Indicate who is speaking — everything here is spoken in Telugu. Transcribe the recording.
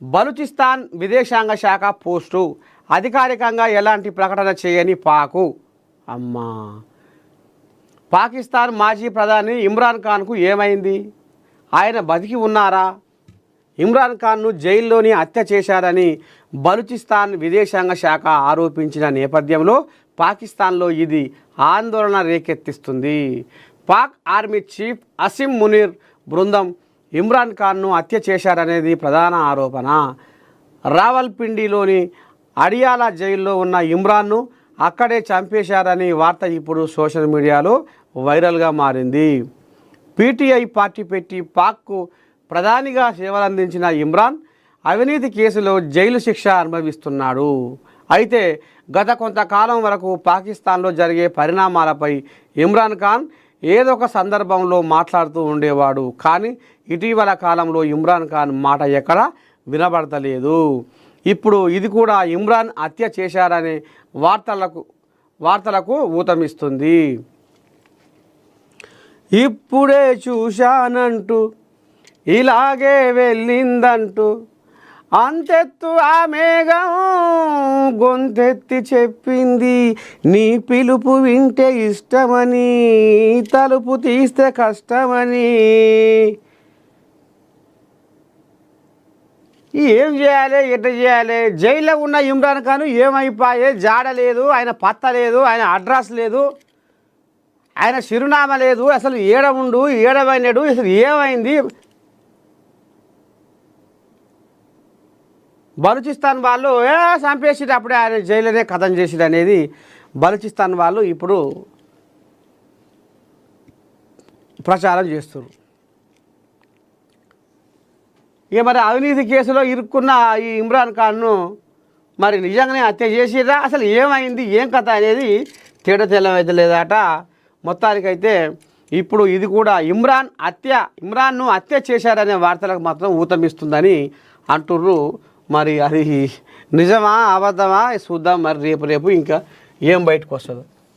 Speaker 1: బలూచిస్తాన్ విదేశాంగ శాఖ పోస్టు అధికారికంగా ఎలాంటి ప్రకటన చేయని పాకు. అమ్మా, పాకిస్తాన్ మాజీ ప్రధాని ఇమ్రాన్ ఖాన్కు ఏమైంది? ఆయన బతికి ఉన్నారా? ఇమ్రాన్ ఖాన్ను జైల్లోని హత్య చేశారని బలూచిస్తాన్ విదేశాంగ శాఖ ఆరోపించిన నేపథ్యంలో పాకిస్తాన్లో ఇది ఆందోళన రేకెత్తిస్తుంది. పాక్ ఆర్మీ చీఫ్ అసిమ్ మునీర్ బృందం ఇమ్రాన్ ఖాన్ను హత్య చేశారనేది ప్రధాన ఆరోపణ. రావల్పిండిలోని అడియాలా జైల్లో ఉన్న ఇమ్రాన్ను అక్కడే చంపేశారని వార్త ఇప్పుడు సోషల్ మీడియాలో వైరల్గా మారింది. పీటీఐ పార్టీ పెట్టి పాక్కు ప్రధానిగా సేవలందించిన ఇమ్రాన్ అవినీతి కేసులో జైలు శిక్ష అనుభవిస్తున్నాడు. అయితే గత కొంతకాలం వరకు పాకిస్తాన్లో జరిగే పరిణామాలపై ఇమ్రాన్ ఖాన్ ఏదో ఒక సందర్భంలో మాట్లాడుతూ ఉండేవాడు. కానీ ఇటీవల కాలంలో ఇమ్రాన్ ఖాన్ మాట ఎక్కడా వినబడతలేదు. ఇప్పుడు ఇది కూడా ఇమ్రాన్ హత్య చేశారనే వార్తలకు ఊతమిస్తుంది. ఇప్పుడే చూశానంటూ ఇలాగే వెళ్ళిందంటూ అంతెత్తు ఆ మేఘం గొంతెత్తి చెప్పింది, నీ పిలుపు వింటే ఇష్టమని, తలుపు తీస్తే కష్టమని. ఏం చేయాలి, ఎట్లా చేయాలి? జైల్లో ఉన్న ఇమ్రాన్ ఖాన్ ఏమైపోయే? జాడ లేదు, ఆయన పత్త లేదు, ఆయన అడ్రస్ లేదు, ఆయన చిరునామా లేదు. అసలు ఏడ ఉండు, ఏడవైనాడు, అసలు ఏమైంది? బలూచిస్తాన్ వాళ్ళు చంపేసిరు, అప్పుడే ఆయన జైలునే కథం చేసిరు అనేది బలూచిస్తాన్ వాళ్ళు ఇప్పుడు ప్రచారం చేస్తున్నారు. ఇక మరి అవినీతి కేసులో ఇరుక్కున్న ఈ ఇమ్రాన్ ఖాన్ను మరి నిజంగానే హత్య చేసిరా? అసలు ఏమైంది, ఏం కథ అనేది తెల్లమైతే లేదట. మొత్తానికైతే ఇప్పుడు ఇది కూడా ఇమ్రాన్ను హత్య చేశారనే వార్తలకు మాత్రం ఊతమిస్తుందని అంటుర్రు. మరి అది నిజమా అబద్ధమా చూద్దాం. మరి రేపు ఇంకా ఏం బయటకు వస్తుందో.